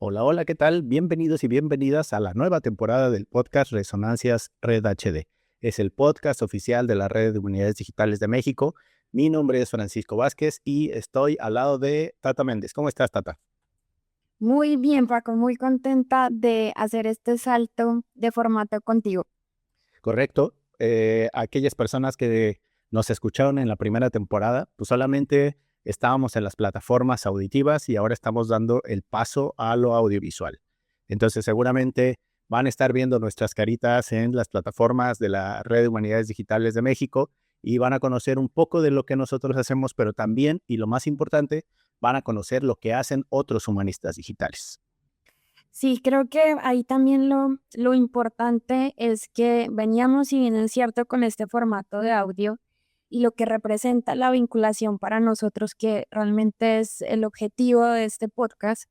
Hola, hola, ¿qué tal? Bienvenidos y bienvenidas a la nueva temporada del podcast Resonancias Red HD. Es el podcast oficial de la Red de Humanidades Digitales de México. Mi nombre es Francisco Vázquez y estoy al lado de Tata Méndez. ¿Cómo estás, Tata? Muy bien, Paco, muy contenta de hacer este salto de formato contigo. Correcto. Aquellas personas que nos escucharon en la primera temporada, pues solamente estábamos en las plataformas auditivas y ahora estamos dando el paso a lo audiovisual. Entonces, seguramente van a estar viendo nuestras caritas en las plataformas de la Red de Humanidades Digitales de México y van a conocer un poco de lo que nosotros hacemos, pero también, y lo más importante, van a conocer lo que hacen otros humanistas digitales. Sí, creo que ahí también lo importante es que veníamos, si bien es cierto, con este formato de audio y lo que representa la vinculación para nosotros, que realmente es el objetivo de este podcast,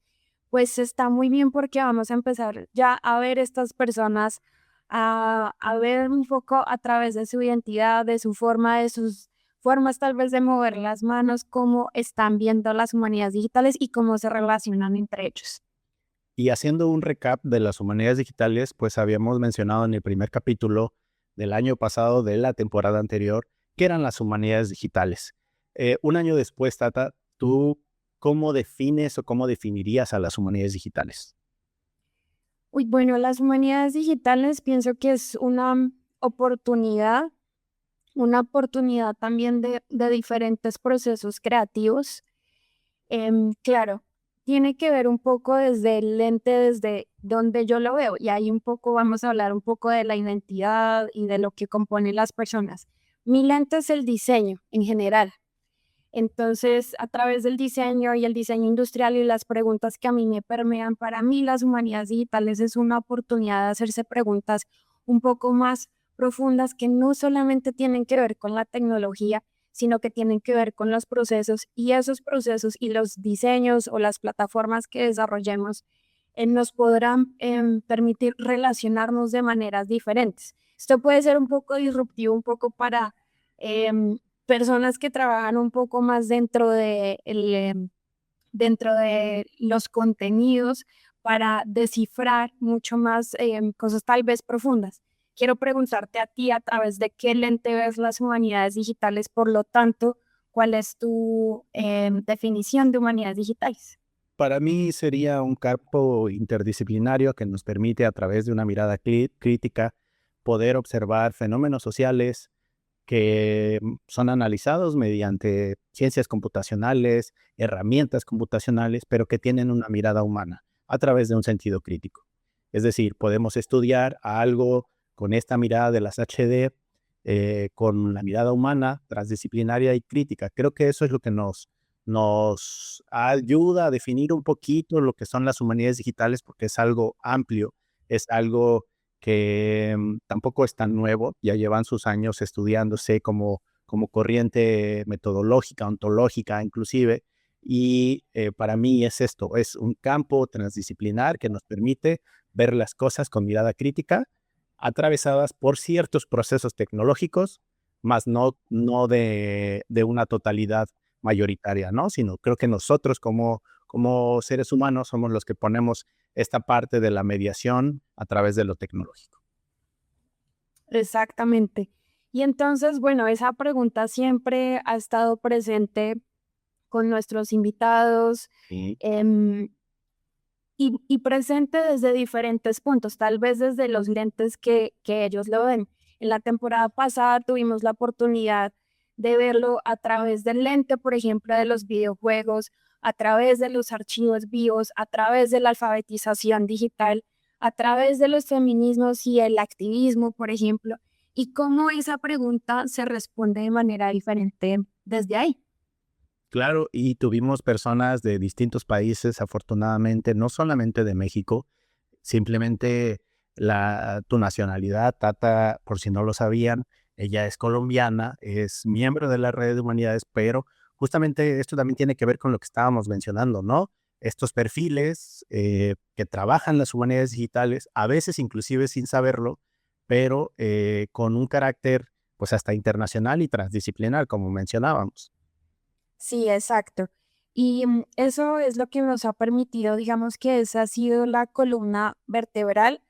pues está muy bien porque vamos a empezar ya a ver estas personas, a ver un poco a través de su identidad, de su forma, de sus formas tal vez de mover las manos, cómo están viendo las humanidades digitales y cómo se relacionan entre ellos. Y haciendo un recap de las humanidades digitales, pues habíamos mencionado en el primer capítulo del año pasado, de la temporada anterior, que eran las humanidades digitales. Un año después, Tata, ¿tú cómo defines o cómo definirías a las humanidades digitales? Uy, bueno, las humanidades digitales pienso que es oportunidad, una oportunidad también de diferentes procesos creativos. Claro, tiene que ver un poco desde el lente, desde donde yo lo veo, y ahí un poco vamos a hablar un poco de la identidad y de lo que compone las personas. Mi lente es el diseño en general. Entonces, a través del diseño y el diseño industrial y las preguntas que a mí me permean, para mí las humanidades digitales es una oportunidad de hacerse preguntas un poco más profundas que no solamente tienen que ver con la tecnología, sino que tienen que ver con los procesos y esos procesos y los diseños o las plataformas que desarrollemos nos podrán permitir relacionarnos de maneras diferentes. Esto puede ser un poco disruptivo, un poco para personas que trabajan un poco más dentro de los contenidos para descifrar mucho más cosas tal vez profundas. Quiero preguntarte a ti a través de qué lente ves las humanidades digitales, por lo tanto, ¿cuál es tu definición de humanidades digitales? Para mí sería un campo interdisciplinario que nos permite, a través de una mirada crítica, poder observar fenómenos sociales que son analizados mediante ciencias computacionales, herramientas computacionales, pero que tienen una mirada humana a través de un sentido crítico. Es decir, podemos estudiar a algo con esta mirada de las HD, con la mirada humana, transdisciplinaria y crítica. Creo que eso es lo que nos ayuda a definir un poquito lo que son las humanidades digitales, porque es algo amplio, es algo que tampoco es tan nuevo, ya llevan sus años estudiándose como corriente metodológica, ontológica inclusive, y para mí es esto, es un campo transdisciplinar que nos permite ver las cosas con mirada crítica, atravesadas por ciertos procesos tecnológicos, más no de una totalidad mayoritaria, ¿no? Sino creo que nosotros como seres humanos somos los que ponemos esta parte de la mediación a través de lo tecnológico. Exactamente. Y entonces, bueno, esa pregunta siempre ha estado presente con nuestros invitados. Y em, y presente desde diferentes puntos, tal vez desde los lentes que ellos lo ven. En la temporada pasada tuvimos la oportunidad de verlo a través del lente, por ejemplo, de los videojuegos, a través de los archivos vivos, a través de la alfabetización digital, a través de los feminismos y el activismo, por ejemplo, y cómo esa pregunta se responde de manera diferente desde ahí. claro, y tuvimos personas de distintos países, afortunadamente, no solamente de México, simplemente tu nacionalidad, Tata, por si no lo sabían, ella es colombiana, es miembro de la Red de Humanidades, pero justamente esto también tiene que ver con lo que estábamos mencionando, ¿no? Estos perfiles que trabajan las humanidades digitales, a veces inclusive sin saberlo, pero con un carácter pues hasta internacional y transdisciplinar, como mencionábamos. Sí, exacto. Y eso es lo que nos ha permitido, digamos que esa ha sido la columna vertebral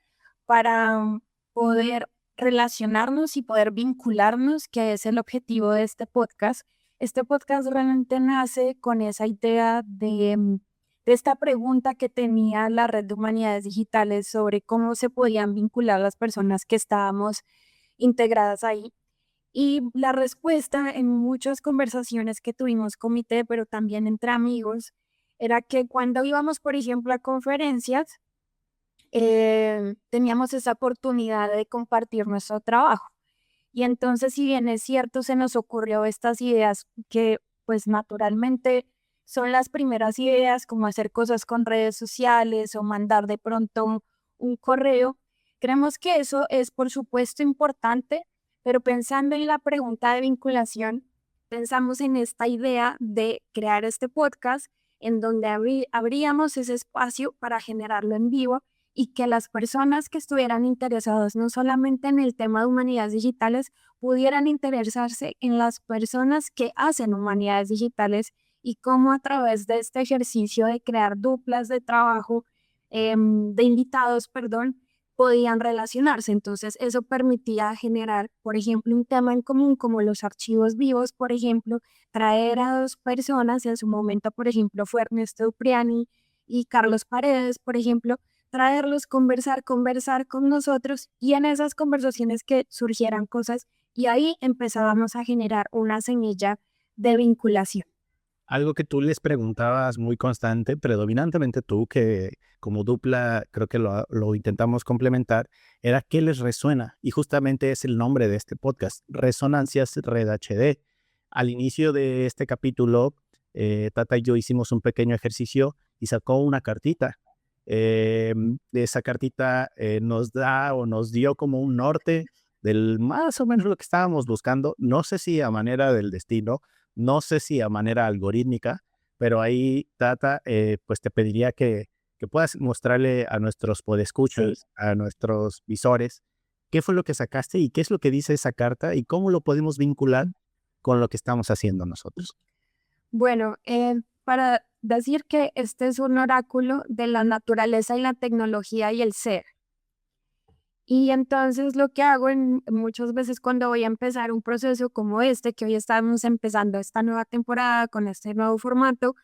para poder relacionarnos y poder vincularnos, que es el objetivo de este podcast. Este podcast realmente nace con esa idea de esta pregunta que tenía la Red de Humanidades Digitales sobre cómo se podían vincular las personas que estábamos integradas ahí. Y la respuesta en muchas conversaciones que tuvimos comité, pero también entre amigos, era que cuando íbamos, por ejemplo, a conferencias, teníamos esa oportunidad de compartir nuestro trabajo. Y entonces, si bien es cierto, se nos ocurrió estas ideas que pues naturalmente son las primeras ideas, como hacer cosas con redes sociales o mandar de pronto un correo, creemos que eso es por supuesto importante, pero pensando en la pregunta de vinculación, pensamos en esta idea de crear este podcast en donde abríamos ese espacio para generarlo en vivo y que las personas que estuvieran interesadas no solamente en el tema de humanidades digitales, pudieran interesarse en las personas que hacen humanidades digitales y cómo a través de este ejercicio de crear duplas de trabajo, de invitados, perdón, podían relacionarse. Entonces, eso permitía generar, por ejemplo, un tema en común como los archivos vivos, por ejemplo, traer a dos personas, en su momento, por ejemplo, fue Ernesto Upriani y Carlos Paredes, por ejemplo, traerlos, conversar con nosotros y en esas conversaciones que surgieran cosas y ahí empezábamos a generar una semilla de vinculación. Algo que tú les preguntabas muy constante, predominantemente tú, que como dupla creo que lo intentamos complementar, era qué les resuena. Y justamente es el nombre de este podcast, Resonancias Red HD. Al inicio de este capítulo, Tata y yo hicimos un pequeño ejercicio y sacó una cartita. Esa cartita nos da o nos dio como un norte del más o menos lo que estábamos buscando. No sé si a manera del destino, no sé si a manera algorítmica, pero ahí, Tata, pues te pediría que puedas mostrarle a nuestros podescuchas, a nuestros visores, qué fue lo que sacaste y qué es lo que dice esa carta y cómo lo podemos vincular con lo que estamos haciendo nosotros. Bueno, para decir que este es un oráculo de la naturaleza y la tecnología y el ser. Y entonces lo que hago muchas veces cuando voy a empezar un proceso como este, que hoy estamos empezando esta nueva temporada con este nuevo formato,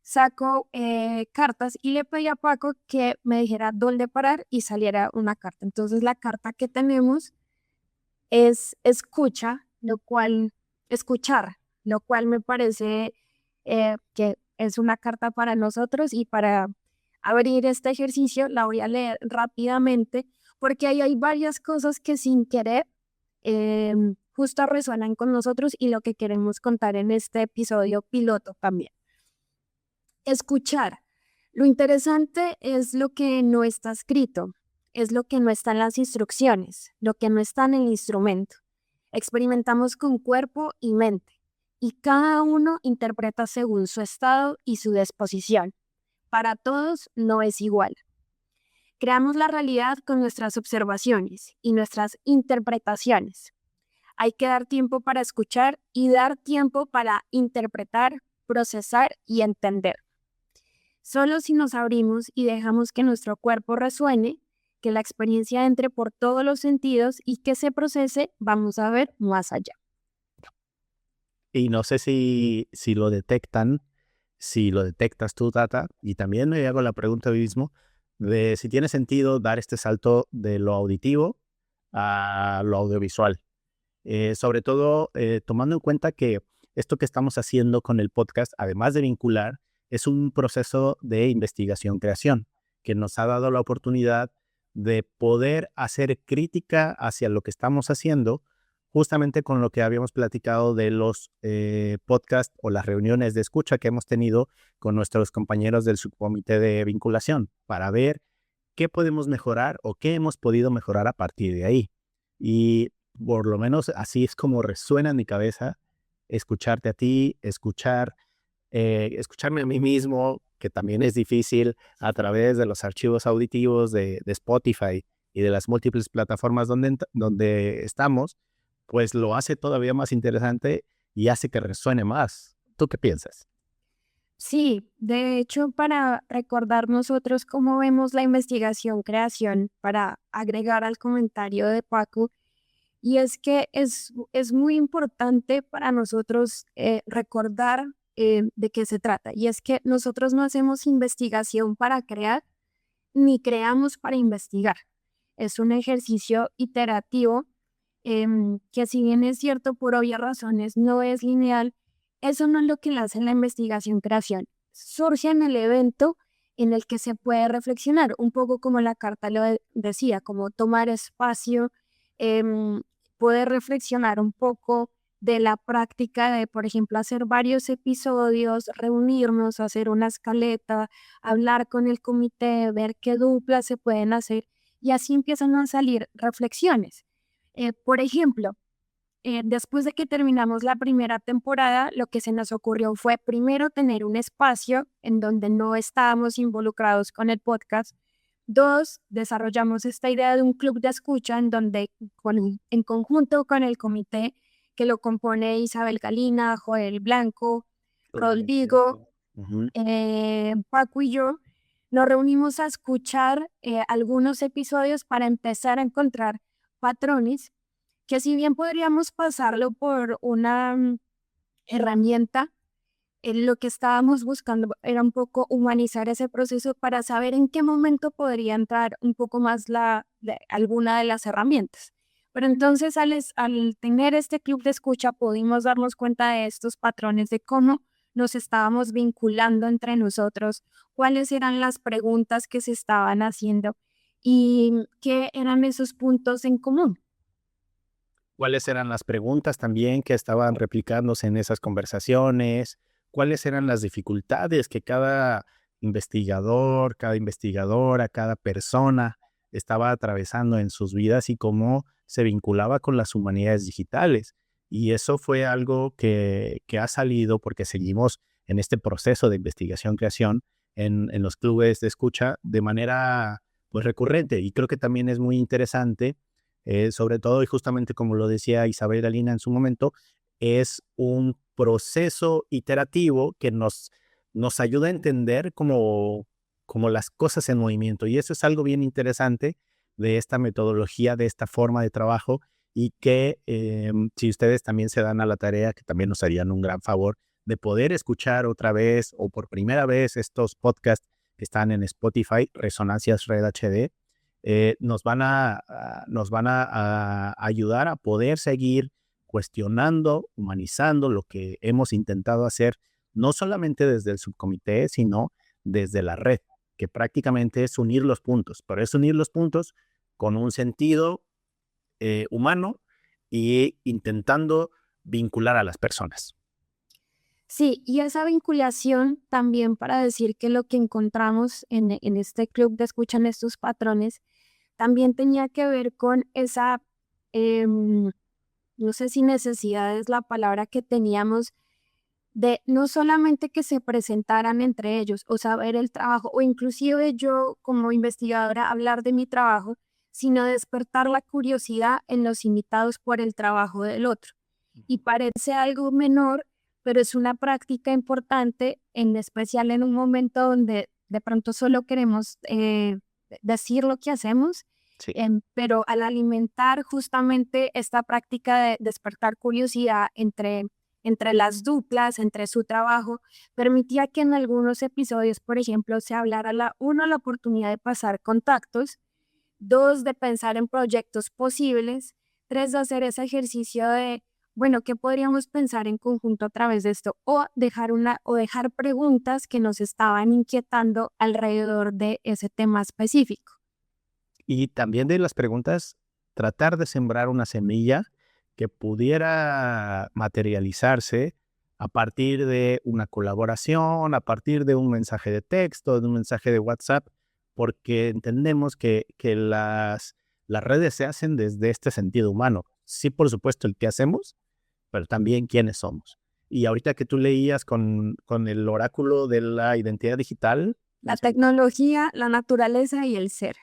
saco cartas y le pedí a Paco que me dijera dónde parar y saliera una carta. Entonces la carta que tenemos es escuchar, lo cual me parece que es una carta para nosotros y para abrir este ejercicio la voy a leer rápidamente porque ahí hay varias cosas que sin querer justo resuenan con nosotros y lo que queremos contar en este episodio piloto también. Escuchar. Lo interesante es lo que no está escrito, es lo que no está en las instrucciones, lo que no está en el instrumento. Experimentamos con cuerpo y mente, y cada uno interpreta según su estado y su disposición. Para todos no es igual. Creamos la realidad con nuestras observaciones y nuestras interpretaciones. Hay que dar tiempo para escuchar y dar tiempo para interpretar, procesar y entender. Solo si nos abrimos y dejamos que nuestro cuerpo resuene, que la experiencia entre por todos los sentidos y que se procese, vamos a ver más allá. Y no sé si lo detectan, si lo detectas tú, Tata, y también me hago la pregunta a mí mismo de si tiene sentido dar este salto de lo auditivo a lo audiovisual. Sobre todo tomando en cuenta que esto que estamos haciendo con el podcast, además de vincular, es un proceso de investigación-creación que nos ha dado la oportunidad de poder hacer crítica hacia lo que estamos haciendo, justamente con lo que habíamos platicado de los podcasts o las reuniones de escucha que hemos tenido con nuestros compañeros del subcomité de vinculación, para ver qué podemos mejorar o qué hemos podido mejorar a partir de ahí. Y por lo menos así es como resuena en mi cabeza escucharte a ti, escucharme a mí mismo, que también es difícil a través de los archivos auditivos de Spotify y de las múltiples plataformas donde estamos, pues lo hace todavía más interesante y hace que resuene más. ¿Tú qué piensas? Sí, de hecho, para recordar nosotros cómo vemos la investigación creación, para agregar al comentario de Paco, y es que es muy importante para nosotros recordar de qué se trata. Y es que nosotros no hacemos investigación para crear, ni creamos para investigar. Es un ejercicio iterativo que si bien es cierto por obvias razones no es lineal, eso no es lo que le hace la investigación-creación. Surge en el evento en el que se puede reflexionar, un poco como la carta decía, como tomar espacio, em, poder reflexionar un poco de la práctica de, por ejemplo, hacer varios episodios, reunirnos, hacer una escaleta, hablar con el comité, ver qué duplas se pueden hacer y así empiezan a salir reflexiones. Por ejemplo, después de que terminamos la primera temporada, lo que se nos ocurrió fue primero tener un espacio en donde no estábamos involucrados con el podcast. Dos, desarrollamos esta idea de un club de escucha en donde en conjunto con el comité que lo compone Isabel Galina, Joel Blanco, Rodrigo, Ujú. Paco y yo, nos reunimos a escuchar algunos episodios para empezar a encontrar patrones que si bien podríamos pasarlo por una herramienta, lo que estábamos buscando era un poco humanizar ese proceso para saber en qué momento podría entrar un poco más alguna de las herramientas. Pero entonces al tener este club de escucha pudimos darnos cuenta de estos patrones de cómo nos estábamos vinculando entre nosotros, cuáles eran las preguntas que se estaban haciendo y qué eran esos puntos en común. ¿Cuáles eran las preguntas también que estaban replicándose en esas conversaciones? ¿Cuáles eran las dificultades que cada investigador, cada investigadora, cada persona estaba atravesando en sus vidas y cómo se vinculaba con las humanidades digitales? Y eso fue algo que ha salido porque seguimos en este proceso de investigación-creación en los clubes de escucha de manera pues recurrente. Y creo que también es muy interesante sobre todo, y justamente como lo decía Isabel Galina en su momento, es un proceso iterativo que nos ayuda a entender como las cosas en movimiento. Y eso es algo bien interesante de esta metodología, de esta forma de trabajo, y que si ustedes también se dan a la tarea, que también nos harían un gran favor de poder escuchar otra vez o por primera vez estos podcasts que están en Spotify, Resonancias Red HD, nos van a ayudar a poder seguir cuestionando, humanizando lo que hemos intentado hacer, no solamente desde el subcomité, sino desde la red, que prácticamente es unir los puntos, pero es unir los puntos con un sentido humano y intentando vincular a las personas. Sí, y esa vinculación también para decir que lo que encontramos en este club de escucha, en estos patrones, también tenía que ver con esa, em, no sé si necesidad es la palabra que teníamos, de no solamente que se presentaran entre ellos o saber el trabajo, o inclusive yo como investigadora hablar de mi trabajo, sino despertar la curiosidad en los invitados por el trabajo del otro. Y parece algo menor, pero es una práctica importante, en especial en un momento donde de pronto solo queremos decir lo que hacemos, Sí. pero al alimentar justamente esta práctica de despertar curiosidad entre las duplas, entre su trabajo, permitía que en algunos episodios, por ejemplo, se hablara la oportunidad de pasar contactos, dos, de pensar en proyectos posibles, tres, de hacer ese ejercicio de, bueno, ¿qué podríamos pensar en conjunto a través de esto? O dejar preguntas que nos estaban inquietando alrededor de ese tema específico. Y también de las preguntas, tratar de sembrar una semilla que pudiera materializarse a partir de una colaboración, a partir de un mensaje de texto, de un mensaje de WhatsApp, porque entendemos que las redes se hacen desde este sentido humano. Sí, por supuesto, el qué hacemos, pero también quiénes somos. Y ahorita que tú leías con el oráculo de la identidad digital, La tecnología, la naturaleza y el ser.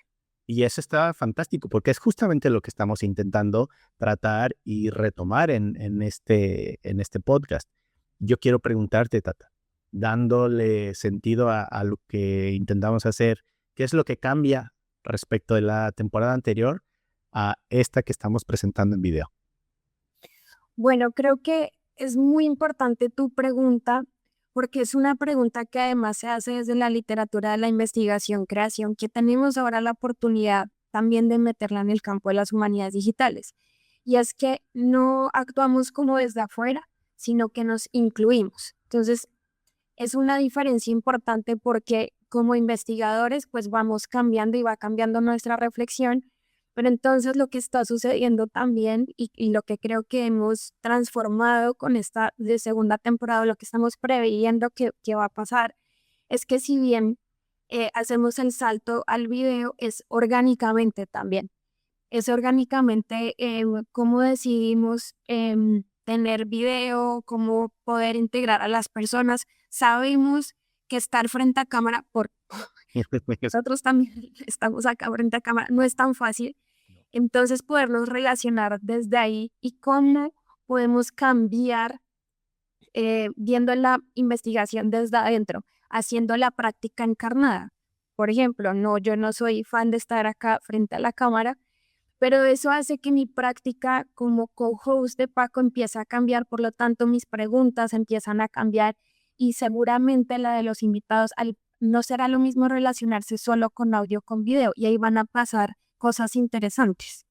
y eso está fantástico, porque es justamente lo que estamos intentando tratar y retomar en este podcast. Yo quiero preguntarte, Tata, dándole sentido a lo que intentamos hacer. ¿Qué es lo que cambia respecto de la temporada anterior a esta que estamos presentando en video? Bueno, creo que es muy importante tu pregunta porque es una pregunta que además se hace desde la literatura de la investigación, creación, que tenemos ahora la oportunidad también de meterla en el campo de las humanidades digitales. Y es que no actuamos como desde afuera, sino que nos incluimos. Entonces, es una diferencia importante porque como investigadores, pues vamos cambiando y va cambiando nuestra reflexión, pero entonces lo que está sucediendo también y lo que creo que hemos transformado con esta de segunda temporada, lo que estamos previendo que va a pasar, es que si bien hacemos el salto al video, es orgánicamente también. Es orgánicamente cómo decidimos tener video, cómo poder integrar a las personas. Sabemos que estar frente a cámara, por nosotros también estamos acá frente a cámara, no es tan fácil. Entonces, podernos relacionar desde ahí y cómo podemos cambiar viendo la investigación desde adentro, haciendo la práctica encarnada. Por ejemplo, no, yo no soy fan de estar acá frente a la cámara, pero eso hace que mi práctica como co-host de Paco empiece a cambiar, por lo tanto mis preguntas empiezan a cambiar y seguramente la de los invitados no será lo mismo relacionarse solo con audio o con video y ahí van a pasar cosas interesantes.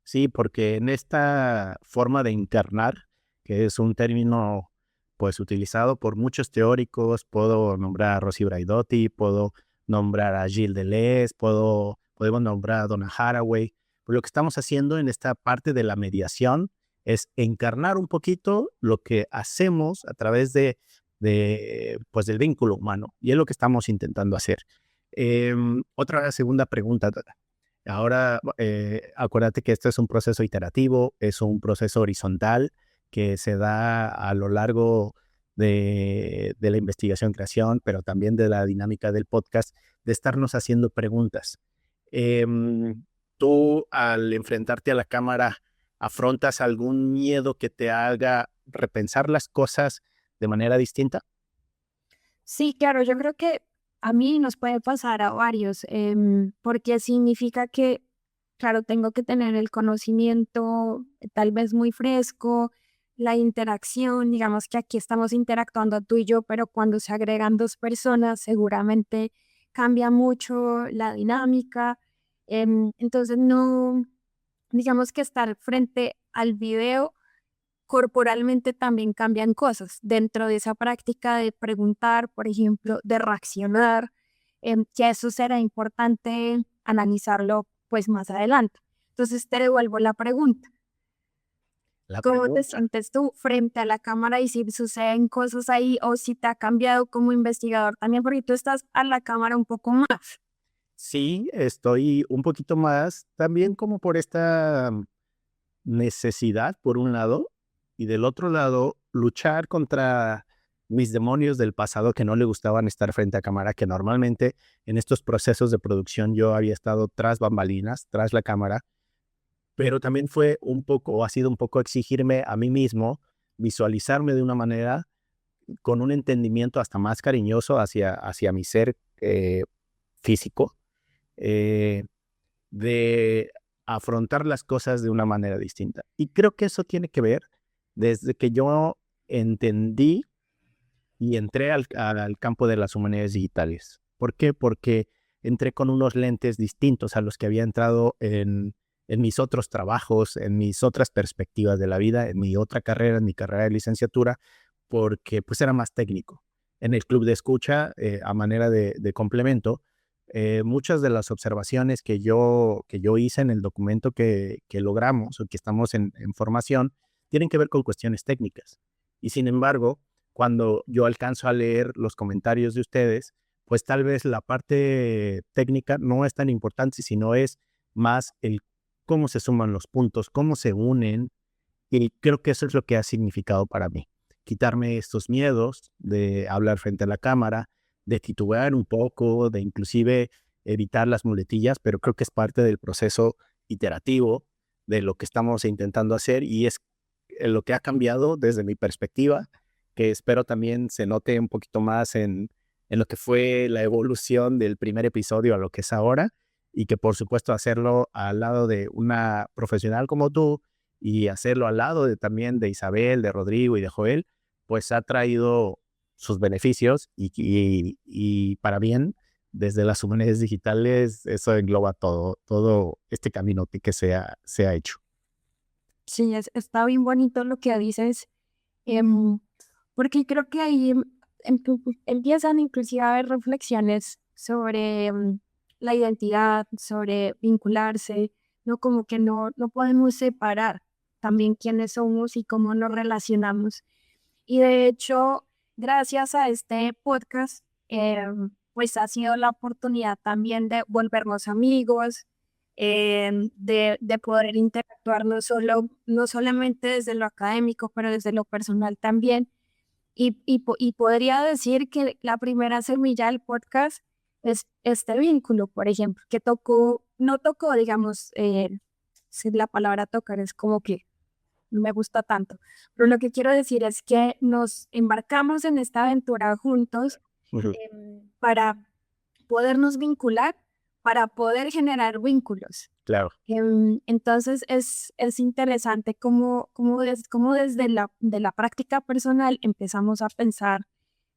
Sí, porque en esta forma de internar, que es un término pues utilizado por muchos teóricos, puedo nombrar a Rossi Braidotti, puedo nombrar a Gilles Deleuze, podemos nombrar a Donna Haraway. Pues lo que estamos haciendo en esta parte de la mediación es encarnar un poquito lo que hacemos a través pues del vínculo humano, y es lo que estamos intentando hacer. Otra segunda pregunta. Ahora, acuérdate que esto es un proceso iterativo, es un proceso horizontal que se da a lo largo de la investigación-creación, pero también de la dinámica del podcast, de estarnos haciendo preguntas. Tú, al enfrentarte a la cámara, ¿afrontas algún miedo que te haga repensar las cosas de manera distinta? Sí, claro, yo creo que a mí nos puede pasar a varios, porque significa que, claro, tengo que tener el conocimiento tal vez muy fresco, la interacción, digamos que aquí estamos interactuando tú y yo, pero cuando se agregan dos personas seguramente cambia mucho la dinámica. Entonces, no, digamos que estar frente al video corporalmente también cambian cosas dentro de esa práctica de preguntar, por ejemplo, de reaccionar, que eso será importante analizarlo pues más adelante. Entonces te devuelvo la pregunta. La ¿Cómo te pregunta. sientes tú frente a la cámara y si suceden cosas ahí o si te ha cambiado como investigador también? Porque tú estás a la cámara un poco más. Sí, estoy un poquito más, también como por esta necesidad, por un lado, y del otro lado, luchar contra mis demonios del pasado que no le gustaban estar frente a cámara, que normalmente en estos procesos de producción yo había estado tras bambalinas, tras la cámara, pero también fue un poco, o ha sido un poco exigirme a mí mismo visualizarme de una manera con un entendimiento hasta más cariñoso hacia mi ser físico, eh, de afrontar las cosas de una manera distinta. Y creo que eso tiene que ver desde que yo entendí y entré al campo de las humanidades digitales. ¿Por qué? Porque entré con unos lentes distintos a los que había entrado en mis otros trabajos, en mis otras perspectivas de la vida, en mi otra carrera, en mi carrera de licenciatura, porque pues era más técnico. En el club de escucha, a manera de complemento, muchas de las observaciones que yo hice en el documento que logramos o que estamos en formación tienen que ver con cuestiones técnicas. Y sin embargo, cuando yo alcanzo a leer los comentarios de ustedes, pues tal vez la parte técnica no es tan importante, sino es más el cómo se suman los puntos, cómo se unen, y creo que eso es lo que ha significado para mí. Quitarme estos miedos de hablar frente a la cámara, de titubear un poco, de inclusive evitar las muletillas, pero creo que es parte del proceso iterativo de lo que estamos intentando hacer, y es lo que ha cambiado desde mi perspectiva, que espero también se note un poquito más en lo que fue la evolución del primer episodio a lo que es ahora, y que por supuesto hacerlo al lado de una profesional como tú y hacerlo al lado también de Isabel, de Rodrigo y de Joel, pues ha traído sus beneficios y para bien. Desde las humanidades digitales, eso engloba todo este camino que se ha hecho. Sí, está bien bonito lo que dices, em, porque creo que ahí empiezan inclusive a haber reflexiones sobre la identidad, sobre vincularse, ¿no? Como que no podemos separar también quiénes somos y cómo nos relacionamos. Y de hecho, gracias a este podcast, pues ha sido la oportunidad también de volvernos amigos, de poder interactuar no solamente desde lo académico, pero desde lo personal también. Y podría decir que la primera semilla del podcast es este vínculo, por ejemplo, que no tocó, digamos, si la palabra tocar es como que no me gusta tanto. Pero lo que quiero decir es que nos embarcamos en esta aventura juntos Ujú. para podernos vincular, para poder generar vínculos. Claro. Entonces es interesante cómo desde de la práctica personal empezamos a pensar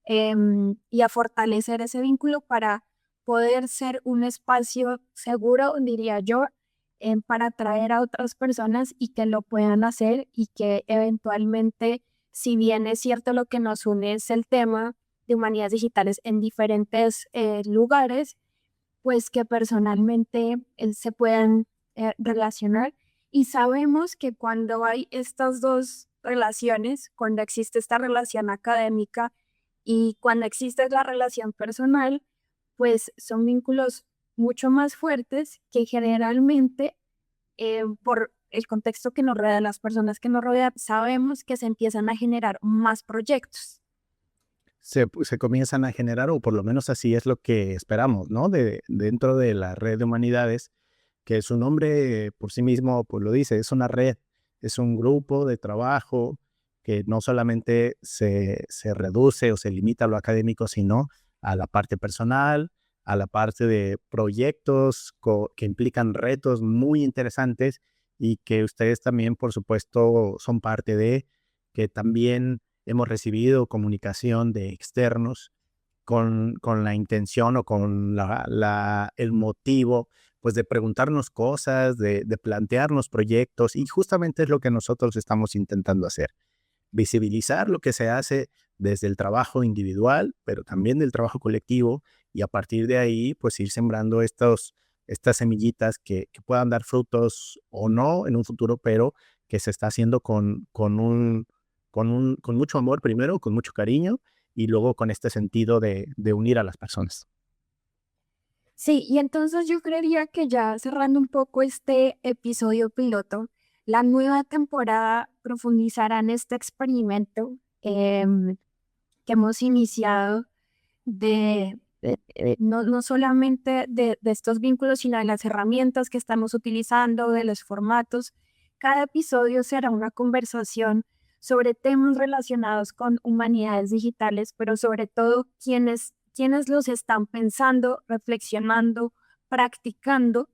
y a fortalecer ese vínculo para poder ser un espacio seguro, diría yo, para atraer a otras personas y que lo puedan hacer y que eventualmente, si bien es cierto lo que nos une es el tema de humanidades digitales en diferentes lugares, pues que personalmente se puedan relacionar. Y sabemos que cuando hay estas dos relaciones, cuando existe esta relación académica y cuando existe la relación personal, pues son vínculos mucho más fuertes que generalmente por el contexto que nos rodea, las personas que nos rodean, sabemos que se empiezan a generar más proyectos. Se comienzan a generar, o por lo menos así es lo que esperamos, ¿no? Dentro de la red de humanidades, que su nombre por sí mismo pues lo dice, es una red, es un grupo de trabajo que no solamente se reduce o se limita a lo académico, sino a la parte personal, a la parte de proyectos que implican retos muy interesantes y que ustedes también, por supuesto, son parte de, que también hemos recibido comunicación de externos con la intención o con el motivo, pues de preguntarnos cosas, de plantearnos proyectos, y justamente es lo que nosotros estamos intentando hacer, visibilizar lo que se hace desde el trabajo individual, pero también del trabajo colectivo, y a partir de ahí, pues ir sembrando estas semillitas que puedan dar frutos o no en un futuro, pero que se está haciendo con mucho amor primero, con mucho cariño, y luego con este sentido de unir a las personas. Sí, y entonces yo creería que ya cerrando un poco este episodio piloto, la nueva temporada profundizará en este experimento que hemos iniciado no solamente de estos vínculos, sino de las herramientas que estamos utilizando, de los formatos. Cada episodio será una conversación sobre temas relacionados con humanidades digitales, pero sobre todo quienes los están pensando, reflexionando, practicando,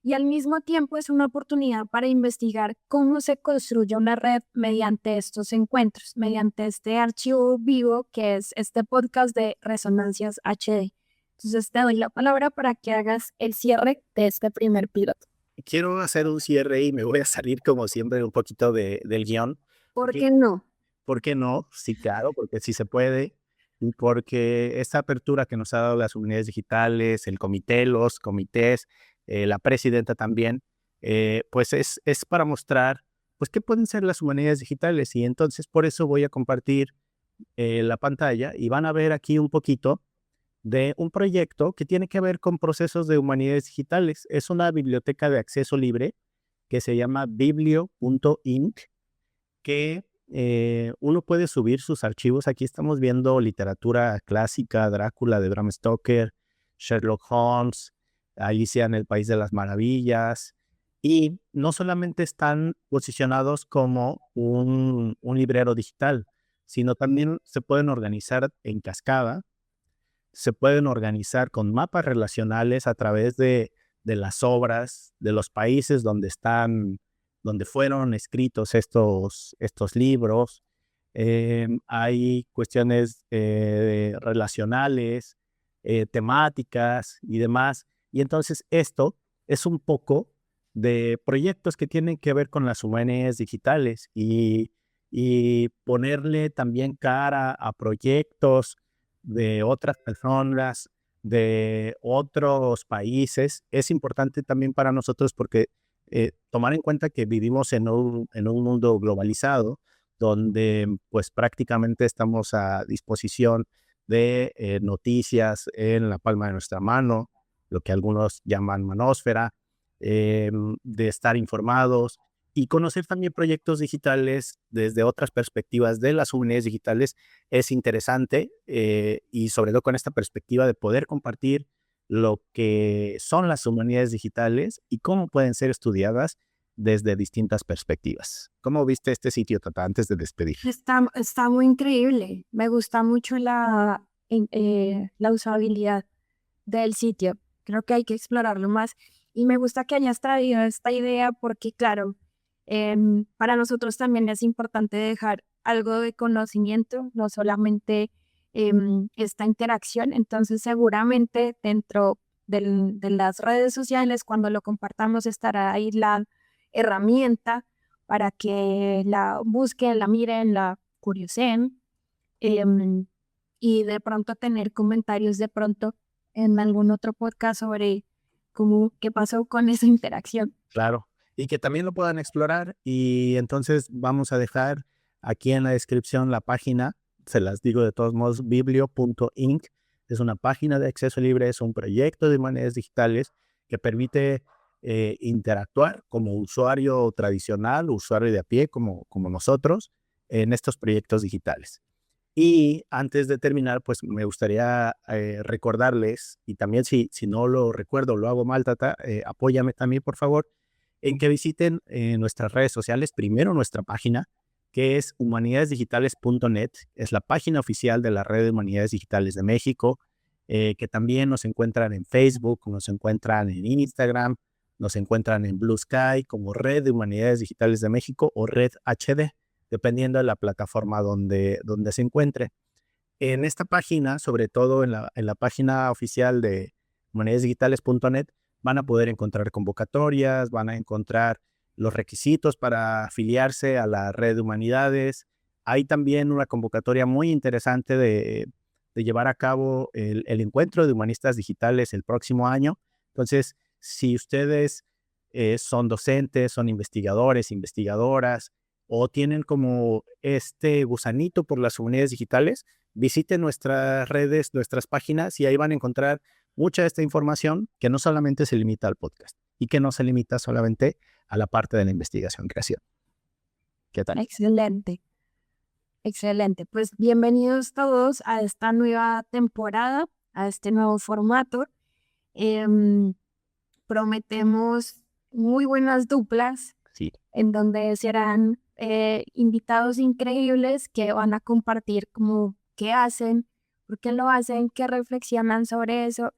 y al mismo tiempo es una oportunidad para investigar cómo se construye una red mediante estos encuentros, mediante este archivo vivo que es este podcast de Resonancias HD. Entonces te doy la palabra para que hagas el cierre de este primer piloto. Quiero hacer un cierre y me voy a salir como siempre un poquito del guión. ¿Por porque qué no? ¿Por qué no? Sí, claro, porque sí se puede. Y porque esta apertura que nos ha dado las unidades digitales, el comité, los comités, la presidenta también, pues es para mostrar pues qué pueden ser las humanidades digitales. Y entonces por eso voy a compartir la pantalla y van a ver aquí un poquito de un proyecto que tiene que ver con procesos de humanidades digitales. Es una biblioteca de acceso libre que se llama biblio.inc, que uno puede subir sus archivos. Aquí estamos viendo literatura clásica, Drácula de Bram Stoker, Sherlock Holmes, Alicia en el País de las Maravillas, y no solamente están posicionados como un librero digital, sino también se pueden organizar en cascada, se pueden organizar con mapas relacionales a través de las obras, de los países donde fueron escritos estos libros. Hay cuestiones relacionales, temáticas y demás. Y entonces esto es un poco de proyectos que tienen que ver con las humanidades digitales y ponerle también cara a proyectos de otras personas, de otros países, es importante también para nosotros porque tomar en cuenta que vivimos en un mundo globalizado, donde pues prácticamente estamos a disposición de noticias en la palma de nuestra mano, lo que algunos llaman manósfera, de estar informados y conocer también proyectos digitales desde otras perspectivas de las humanidades digitales es interesante, y sobre todo con esta perspectiva de poder compartir lo que son las humanidades digitales y cómo pueden ser estudiadas desde distintas perspectivas. ¿Cómo viste este sitio, Tata, antes de despedir? Está muy increíble. Me gusta mucho la usabilidad del sitio. Creo que hay que explorarlo más. Y me gusta que hayas traído esta idea porque, claro, para nosotros también es importante dejar algo de conocimiento, no solamente esta interacción. Entonces, seguramente dentro de las redes sociales, cuando lo compartamos, estará ahí la herramienta para que la busquen, la miren, la curioseen, y de pronto tener comentarios de pronto en algún otro podcast sobre qué pasó con esa interacción. Claro, y que también lo puedan explorar y entonces vamos a dejar aquí en la descripción la página, se las digo de todos modos, biblio.inc, es una página de acceso libre, es un proyecto de humanidades digitales que permite interactuar como usuario tradicional, usuario de a pie como nosotros en estos proyectos digitales. Y antes de terminar, pues me gustaría recordarles, y también si no lo recuerdo, lo hago mal, Tata, apóyame también, por favor, en que visiten nuestras redes sociales, primero nuestra página, que es humanidadesdigitales.net, es la página oficial de la Red de Humanidades Digitales de México, que también nos encuentran en Facebook, nos encuentran en Instagram, nos encuentran en Blue Sky como Red de Humanidades Digitales de México o Red HD, dependiendo de la plataforma donde se encuentre. En esta página, sobre todo en la página oficial de humanidadesdigitales.net, van a poder encontrar convocatorias, van a encontrar los requisitos para afiliarse a la red de humanidades. Hay también una convocatoria muy interesante de llevar a cabo el encuentro de humanistas digitales el próximo año. Entonces, si ustedes son docentes, son investigadores, investigadoras, o tienen como este gusanito por las humanidades digitales, visiten nuestras redes, nuestras páginas y ahí van a encontrar mucha de esta información que no solamente se limita al podcast y que no se limita solamente a la parte de la investigación y creación. ¿Qué tal? Excelente, excelente. Pues bienvenidos todos a esta nueva temporada, a este nuevo formato. Em, Prometemos muy buenas duplas Sí, en donde serán invitados increíbles que van a compartir como qué hacen, por qué lo hacen, qué reflexionan sobre eso.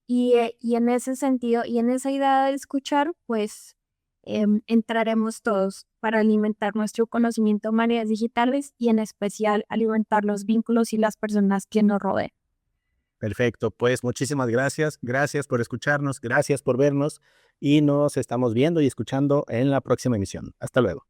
Y en ese sentido y en esa idea de escuchar, pues entraremos todos para alimentar nuestro conocimiento de humanidades digitales y en especial alimentar los vínculos y las personas que nos rodean. perfecto. Pues muchísimas gracias. Gracias por escucharnos, gracias por vernos y nos estamos viendo y escuchando en la próxima emisión. Hasta luego.